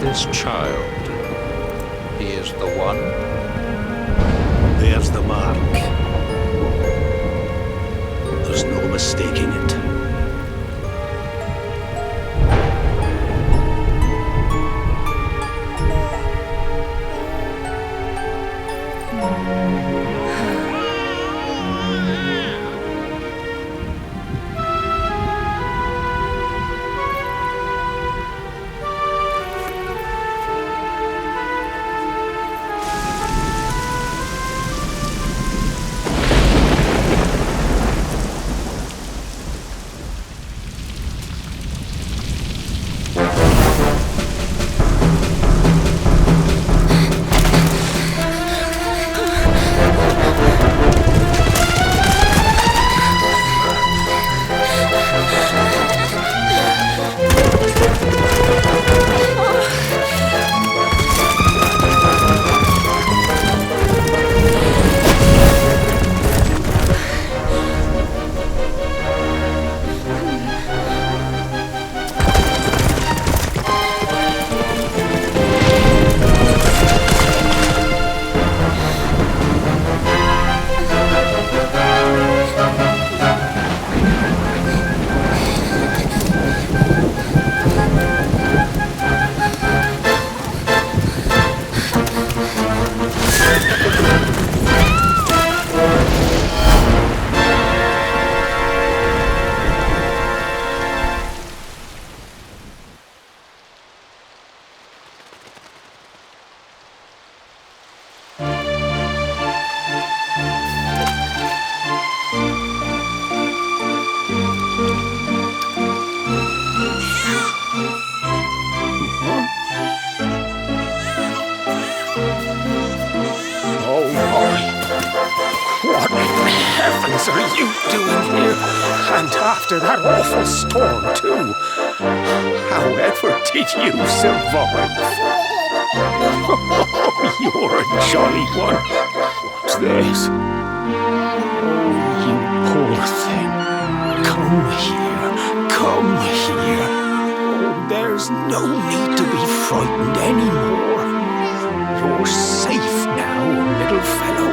This child, he is the one? There's the mark. There's no mistaking it. devils are you doing here? And after that awful storm, too. However did you survive? You're a jolly one. What's this? Oh, you poor thing. Come here. Come here. Oh, there's no need to be frightened anymore. You're safe now, little fellow.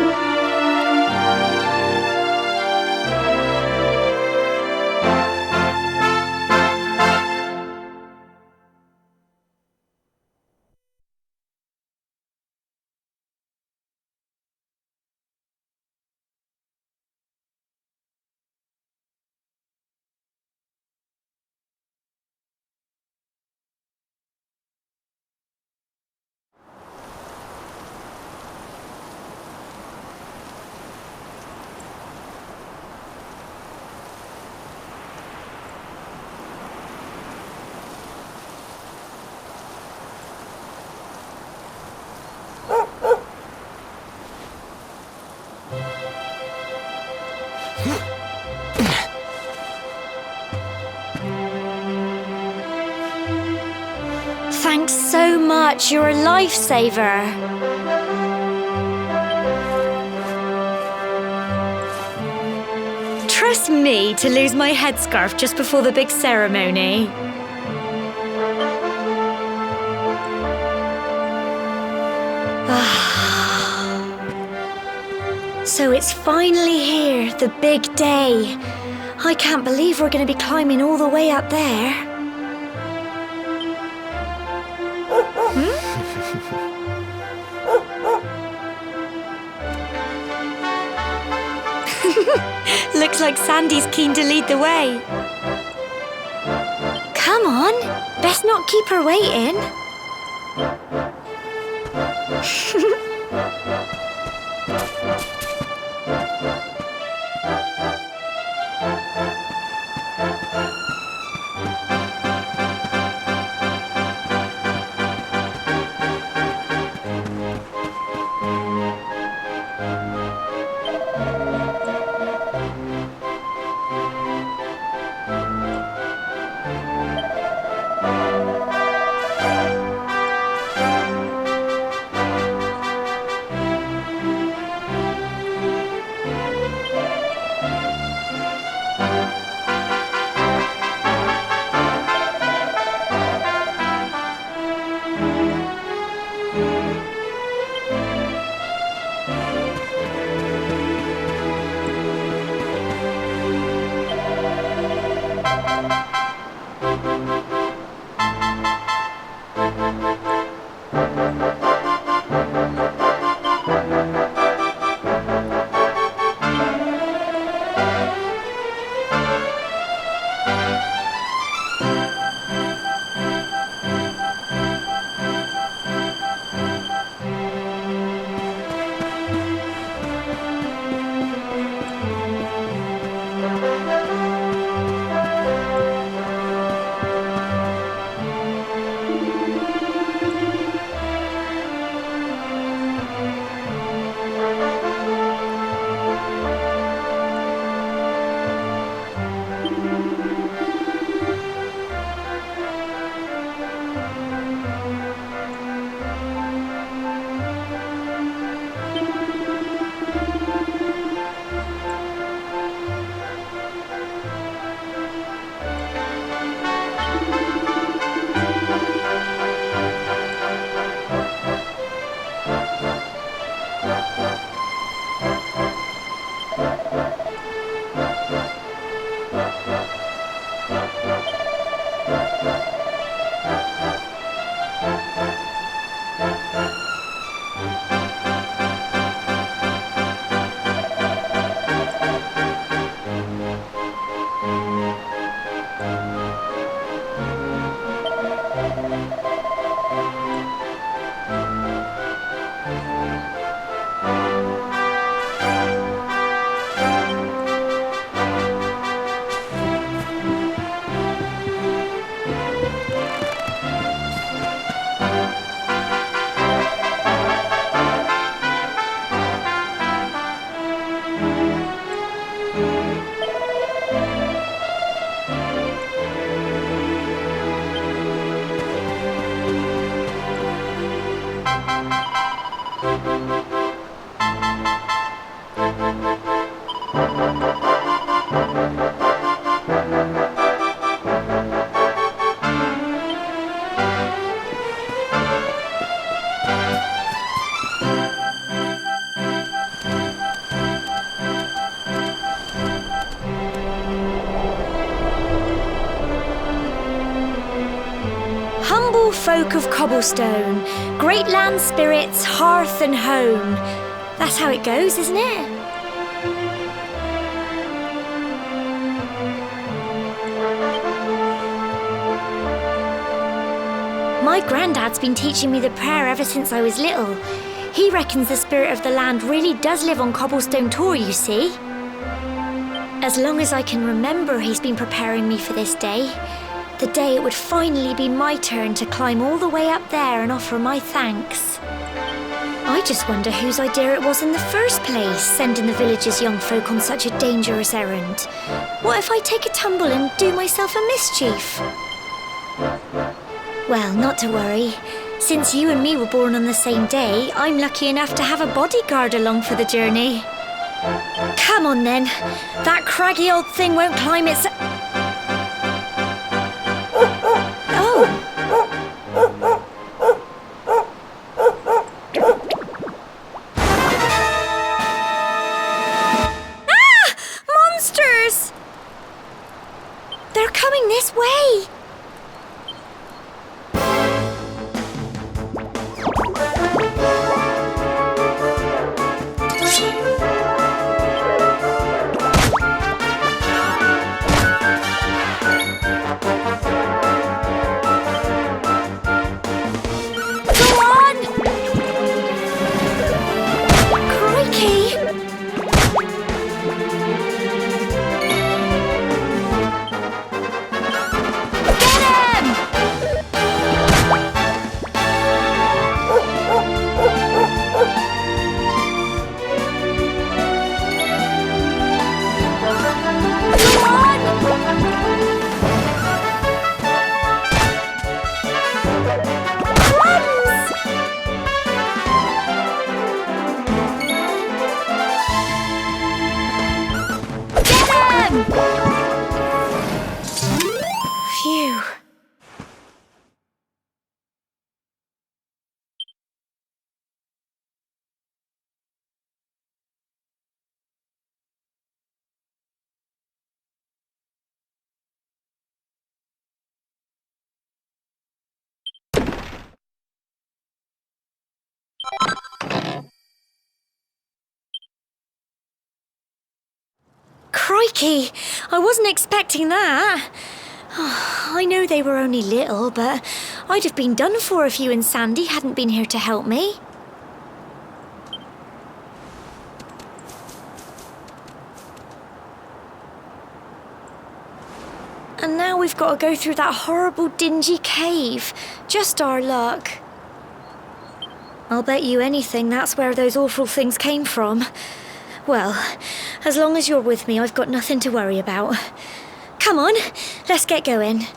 Thanks so much, you're a lifesaver. Trust me to lose my headscarf just before the big ceremony. So it's finally here, the big day. I can't believe we're going to be climbing all the way up there. Looks like Sandy's keen to lead the way. Come on, best not keep her waiting. folk of cobblestone, great land spirits, hearth and home. That's how it goes, isn't it? My granddad's been teaching me the prayer ever since I was little. He reckons the spirit of the land really does live on Cobblestone Tor, you see. As long as I can remember, he's been preparing me for this day. The day it would finally be my turn to climb all the way up there and offer my thanks. I just wonder whose idea it was in the first place, sending the village's young folk on such a dangerous errand. What if I take a tumble and do myself a mischief? Well, not to worry. Since you and me were born on the same day, I'm lucky enough to have a bodyguard along for the journey. Come on then. That craggy old thing won't climb its... Oh! Ah! Monsters! They're coming this way! Phew. Crikey! I wasn't expecting that. I know they were only little, but I'd have been done for if you and Sandy hadn't been here to help me. And now we've got to go through that horrible dingy cave. Just our luck. I'll bet you anything that's where those awful things came from. Well, as long as you're with me, I've got nothing to worry about. Come on, let's get going.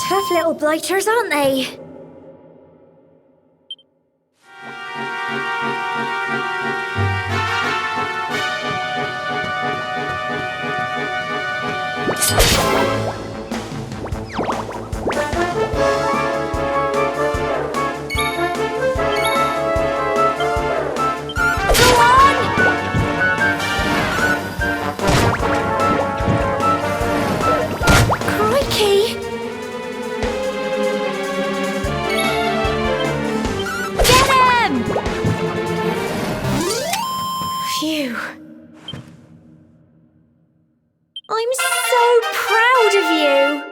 Tough little blighters, aren't they? Crikey! Get him! Phew. I'm so proud of you!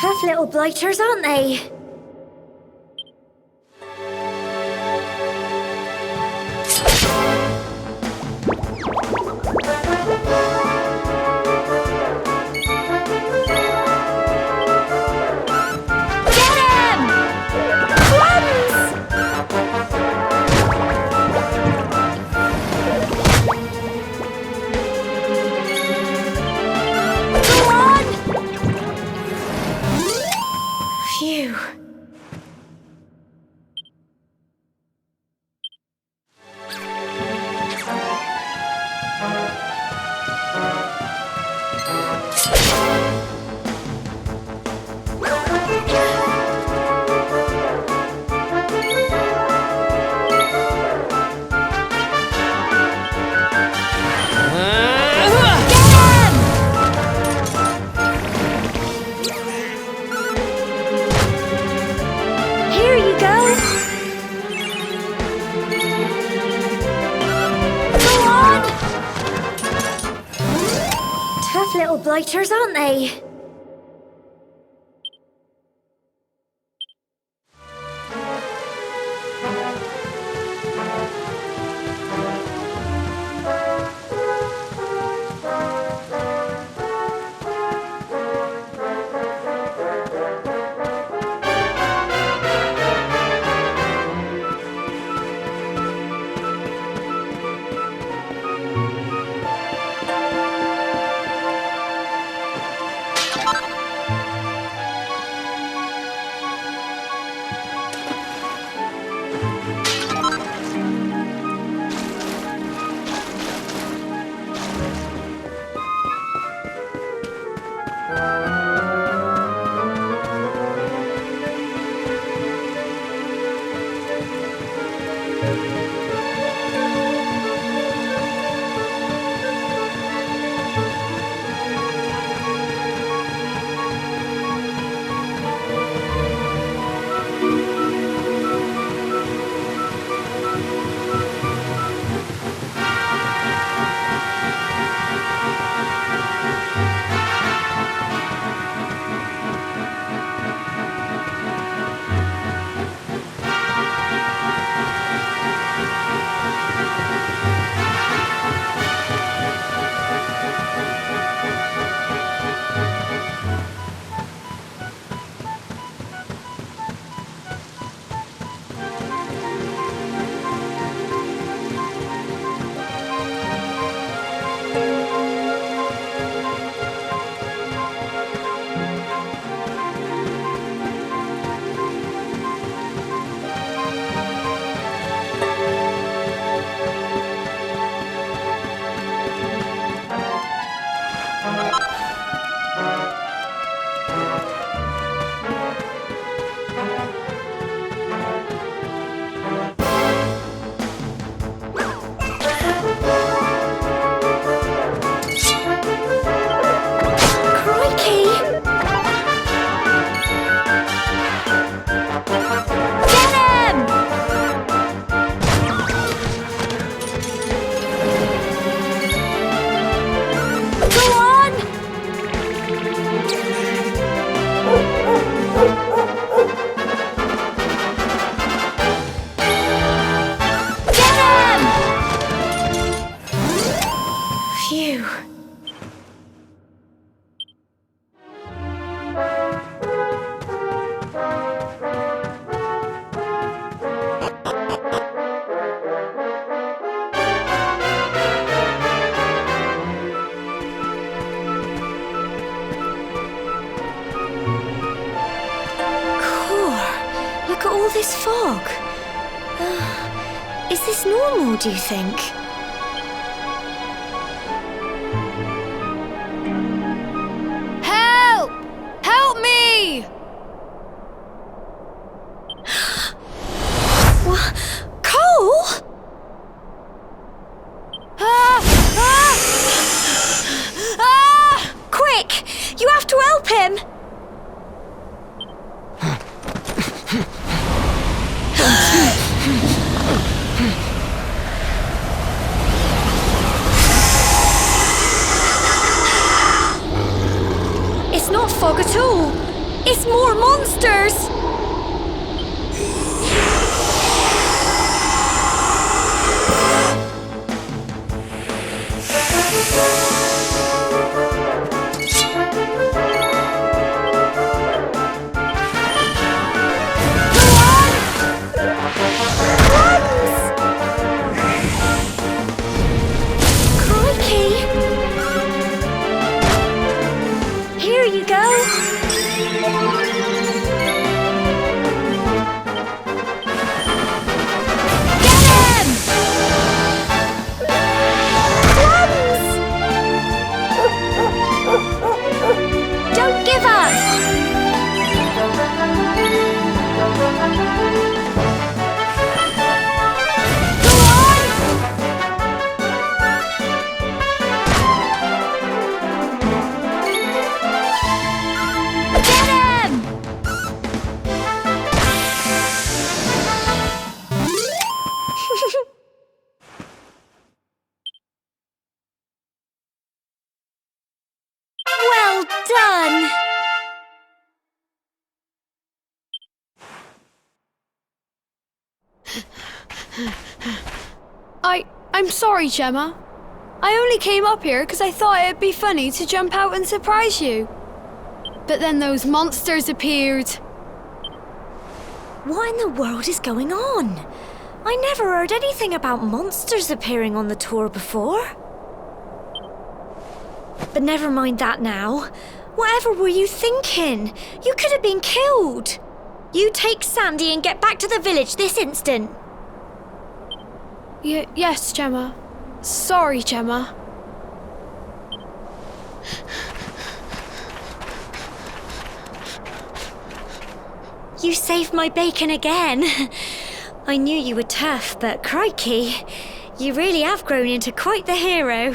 Tough little blighters, aren't they? Get him! Plums! Go on! Phew. Here you go. Go on. Tough little blighters, aren't they? this fog? Is this normal, do you think? Help! Help me! What? Cole? Ah! Ah! Ah! Quick! You have to help him! It's not fog at all. It's more monsters! Crikey! Here you go. Get him! Plums! Don't give up! Go on! Get him! Well done! I'm sorry, Gemma. I only came up here because I thought it'd be funny to jump out and surprise you. But then those monsters appeared. What in the world is going on? I never heard anything about monsters appearing on the tour before. But never mind that now. Whatever were you thinking? You could have been killed. You take Sandy and get back to the village this instant. Yes, Gemma. Sorry, Gemma. You saved my bacon again. I knew you were tough, but crikey, you really have grown into quite the hero.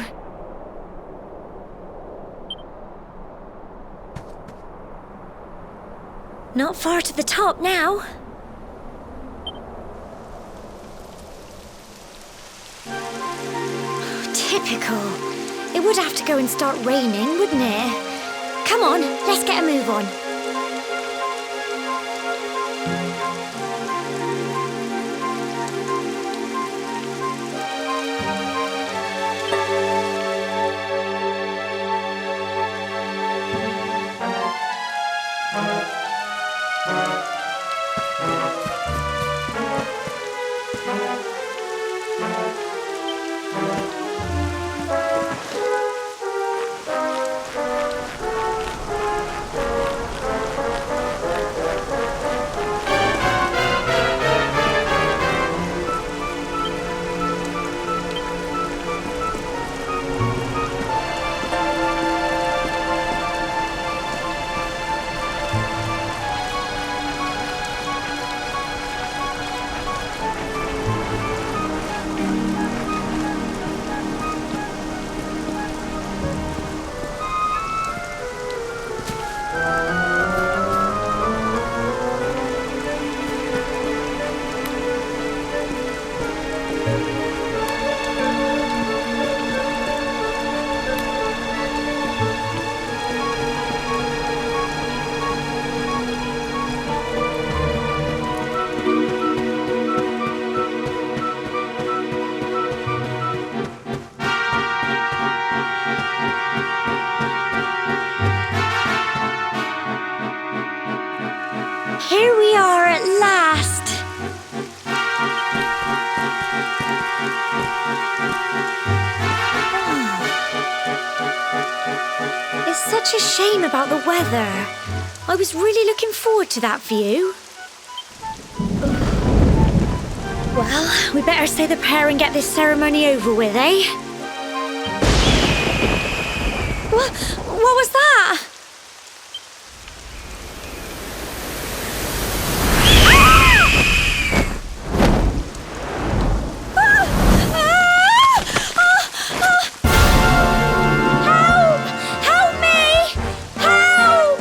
Not far to the top now. Typical. It would have to go and start raining, wouldn't it? Come on, let's get a move on. Here we are at last. It's such a shame about the weather. I was really looking forward to that view. Well, we better say the prayer and get this ceremony over with, eh? What was that? Help me! Help!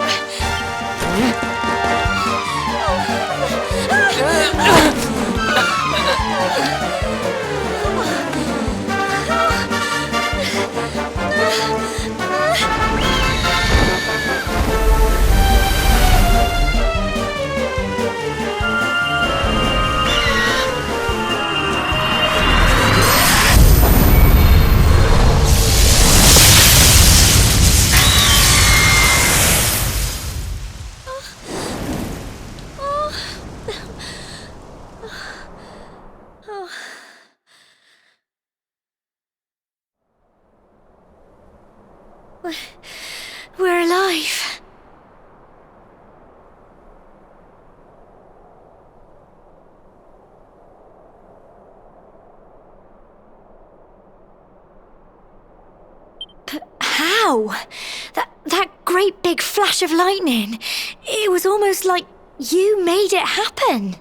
We're alive. How? That great big flash of lightning. It was almost like you made it happen.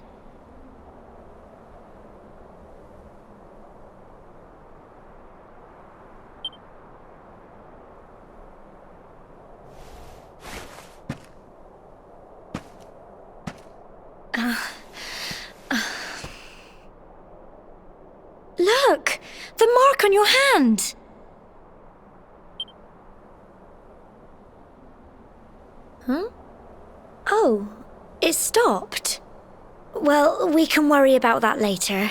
Look! The mark on your hand! Huh? Oh, it stopped. Well, we can worry about that later.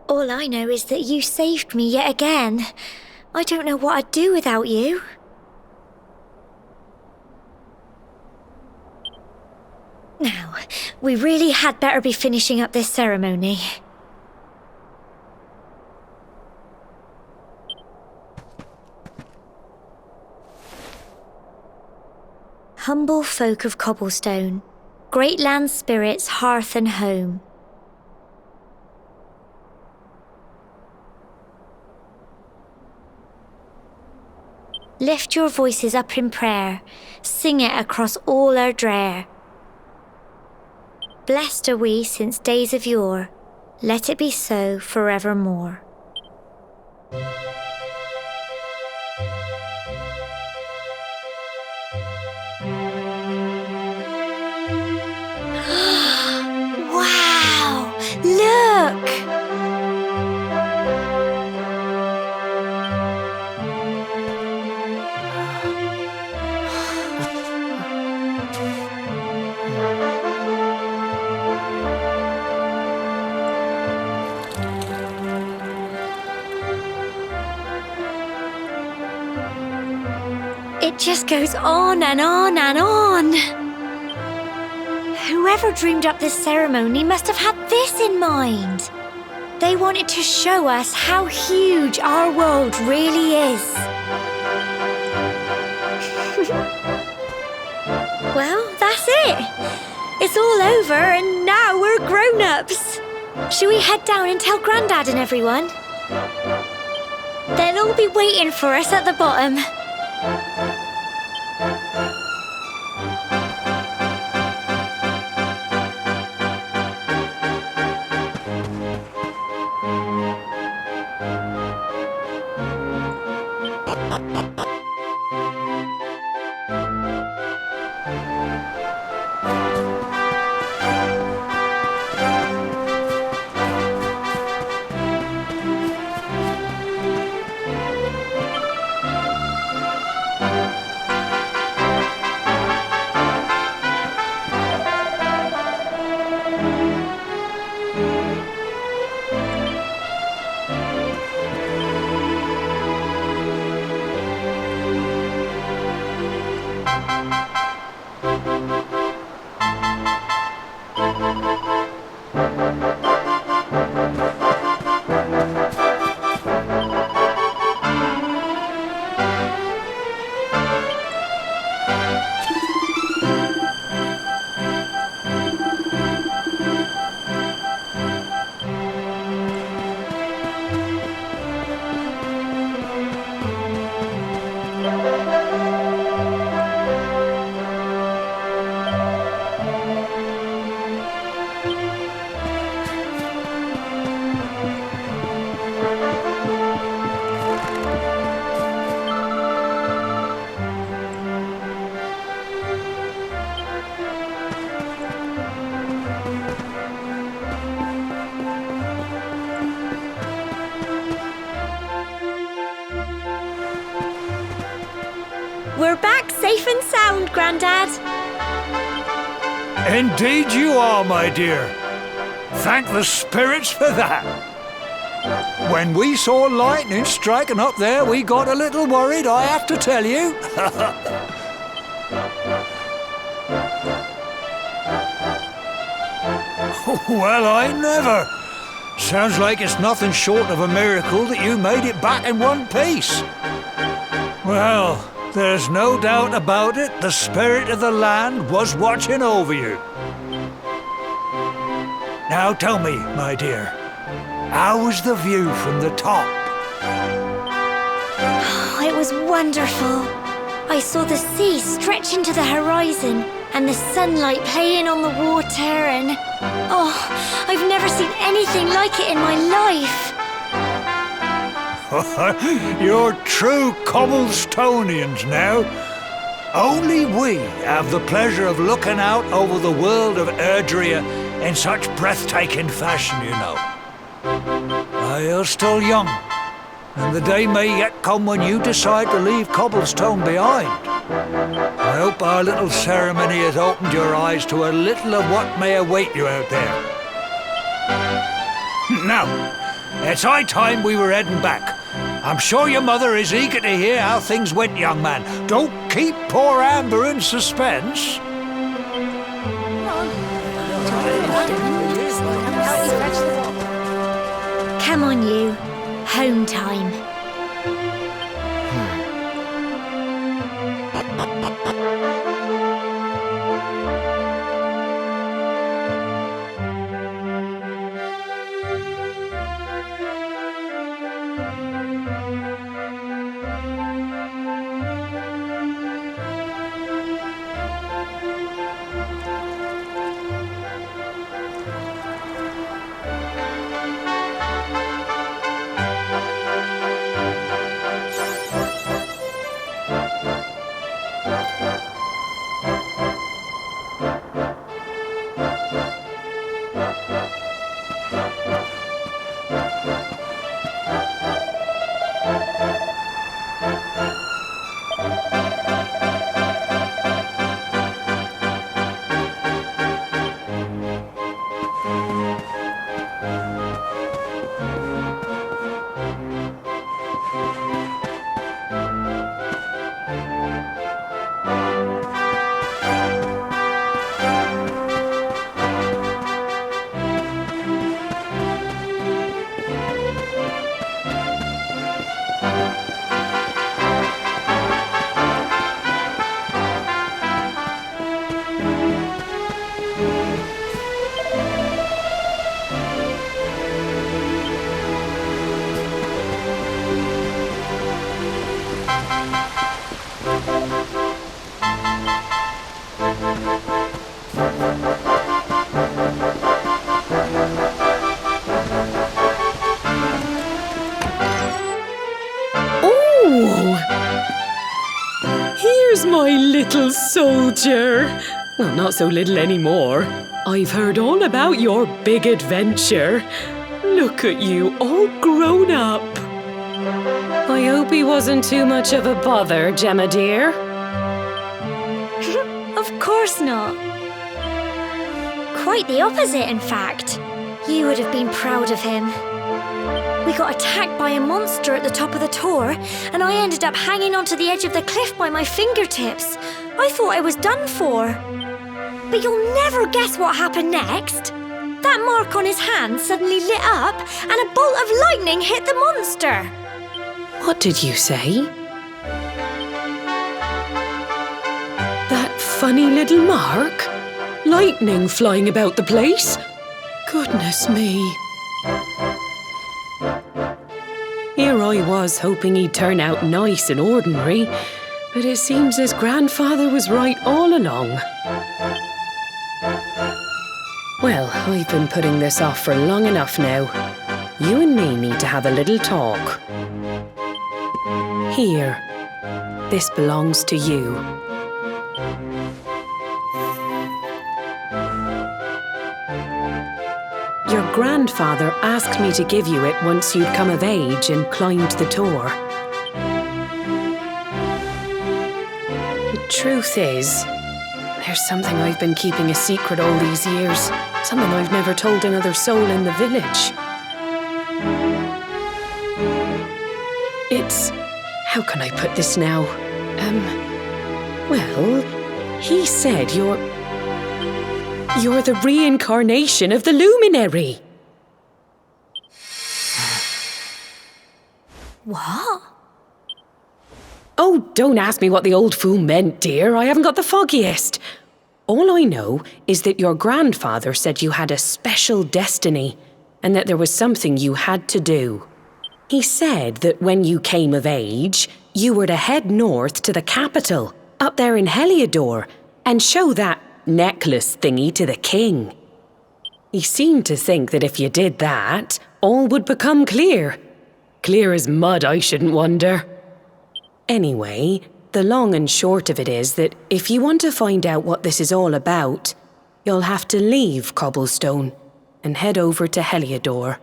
All I know is that you saved me yet again. I don't know what I'd do without you. Now, we really had better be finishing up this ceremony. Humble folk of Cobblestone, great land spirits, hearth and home. Lift your voices up in prayer, sing it across all our drear. Blessed are we since days of yore, let it be so forevermore. Wow! Look! It just goes on and on and on. Whoever dreamed up this ceremony must have had this in mind. They wanted to show us how huge our world really is. Well, that's it. It's all over and now we're grown-ups. Shall we head down and tell Grandad and everyone? They'll all be waiting for us at the bottom. Grandad? Indeed you are, my dear. Thank the spirits for that. When we saw lightning striking up there, we got a little worried, I have to tell you. Well, I never. Sounds like it's nothing short of a miracle that you made it back in one piece. Well, there's no doubt about it, the spirit of the land was watching over you. Now tell me, my dear, how was the view from the top? Oh, it was wonderful. I saw the sea stretch into the horizon and the sunlight playing on the water and... Oh, I've never seen anything like it in my life. You're true Cobblestonians now. Only we have the pleasure of looking out over the world of Erdrea in such breathtaking fashion, you know. You're still young, and the day may yet come when you decide to leave Cobblestone behind. I hope our little ceremony has opened your eyes to a little of what may await you out there. Now, it's high time we were heading back. I'm sure your mother is eager to hear how things went, young man. Don't keep poor Amber in suspense. Come on, you. Home time. Here's my little soldier. Well, not so little anymore. I've heard all about your big adventure. Look at you, all grown up. I hope he wasn't too much of a bother, Gemma dear. Of course not. Quite the opposite, in fact. You would have been proud of him. We got attacked by a monster at the top of the tor, and I ended up hanging onto the edge of the cliff by my fingertips. I thought I was done for. But you'll never guess what happened next. That mark on his hand suddenly lit up, and a bolt of lightning hit the monster. What did you say? That funny little mark? Lightning flying about the place? Goodness me. Here I was hoping he'd turn out nice and ordinary, but it seems his grandfather was right all along. Well, I've been putting this off for long enough now. You and me need to have a little talk. Here, this belongs to you. Your grandfather asked me to give you it once you'd come of age and climbed the tor. truth is, there's something I've been keeping a secret all these years. Something I've never told another soul in the village. It's... how can I put this now? Well, he said you're the reincarnation of the luminary. What? Oh, don't ask me what the old fool meant, dear. I haven't got the foggiest. All I know is that your grandfather said you had a special destiny and that there was something you had to do. He said that when you came of age, you were to head north to the capital, up there in Heliodor, and show that necklace thingy to the king. He seemed to think that if you did that, all would become clear. Clear as mud, I shouldn't wonder. Anyway, the long and short of it is that if you want to find out what this is all about, you'll have to leave Cobblestone and head over to Heliodor.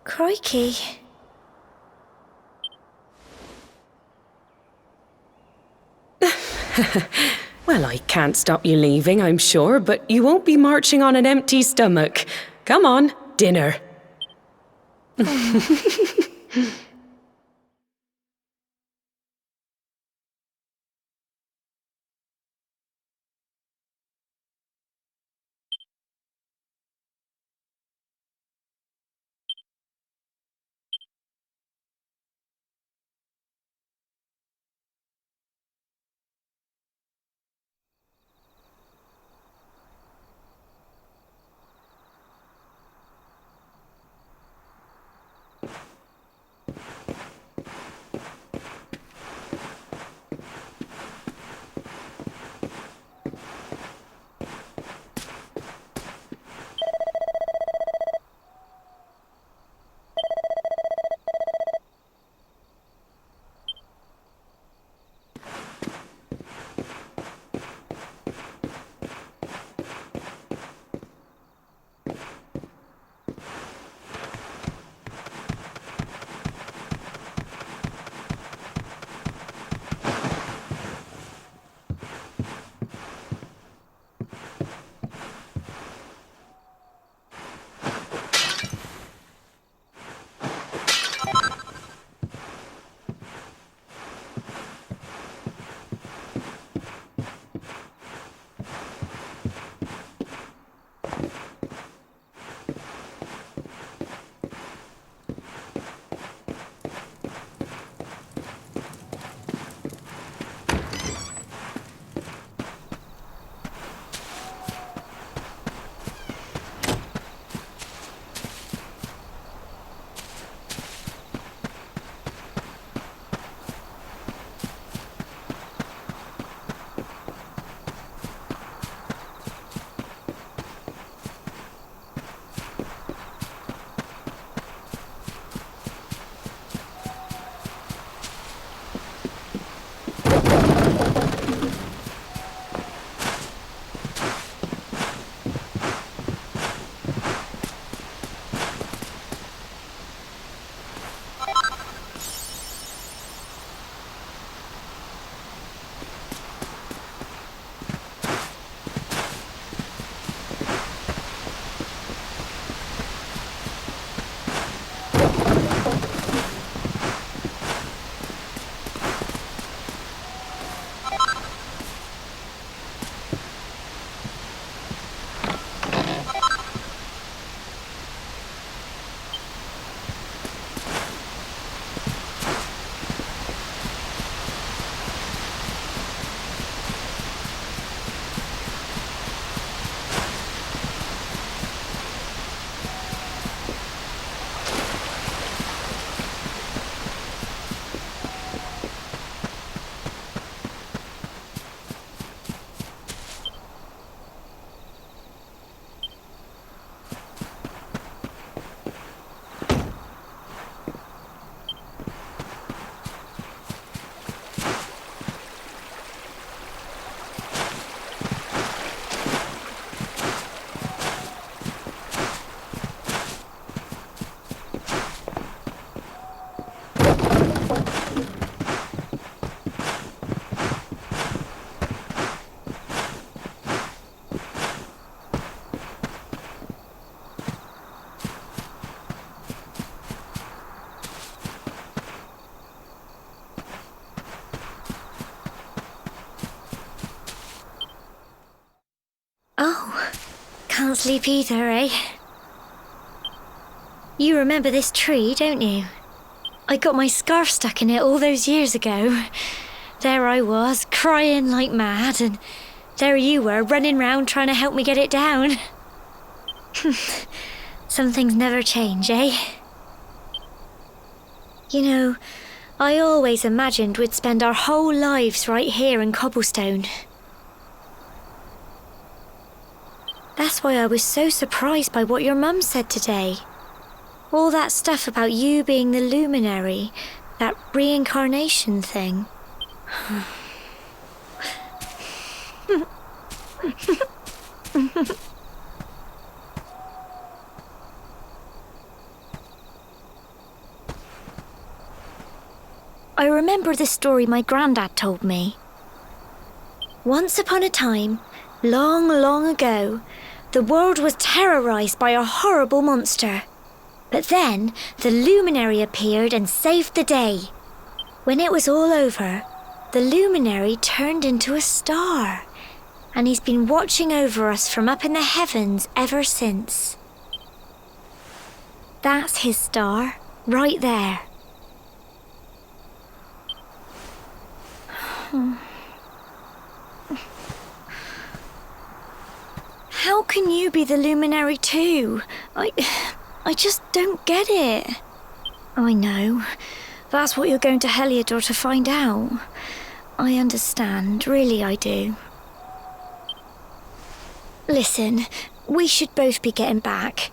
Crikey. Well, I can't stop you leaving, I'm sure, but you won't be marching on an empty stomach. Come on, dinner. can't sleep either, eh? You remember this tree, don't you? I got my scarf stuck in it all those years ago. There I was, crying like mad, and there you were, running round trying to help me get it down. Some things never change, eh? You know, I always imagined we'd spend our whole lives right here in Cobblestone. That's why I was so surprised by what your mum said today. All that stuff about you being the luminary, that reincarnation thing. I remember the story my granddad told me. Once upon a time, long, long ago, the world was terrorized by a horrible monster. But then the luminary appeared and saved the day. When it was all over, the luminary turned into a star, and he's been watching over us from up in the heavens ever since. That's his star, right there. How can you be the luminary too? I just don't get it. I know. That's what you're going to Heliodor to find out. I understand, really I do. Listen, we should both be getting back.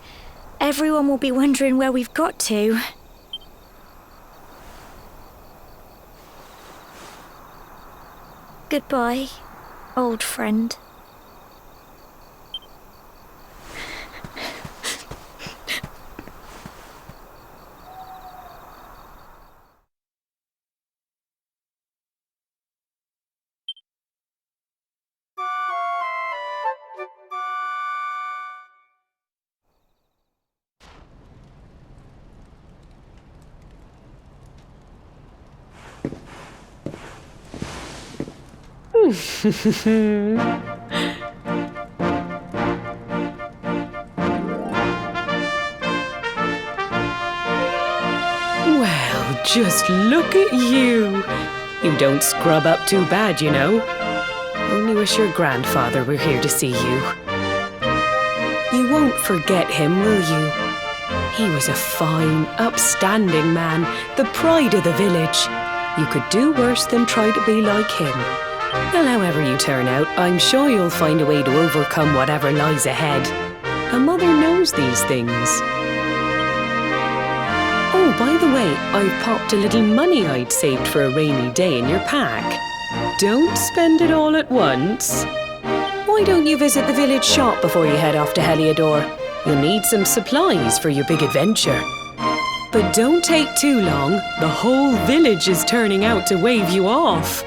Everyone will be wondering where we've got to. Goodbye, old friend. Well, just look at you. You don't scrub up too bad, you know. Only wish your grandfather were here to see you. You won't forget him, will you? He was a fine, upstanding man, the pride of the village. You could do worse than try to be like him. Well, however you turn out, I'm sure you'll find a way to overcome whatever lies ahead. A mother knows these things. Oh, by the way, I've popped a little money I'd saved for a rainy day in your pack. Don't spend it all at once. Why don't you visit the village shop before you head off to Heliodor? You'll need some supplies for your big adventure. But don't take too long. The whole village is turning out to wave you off.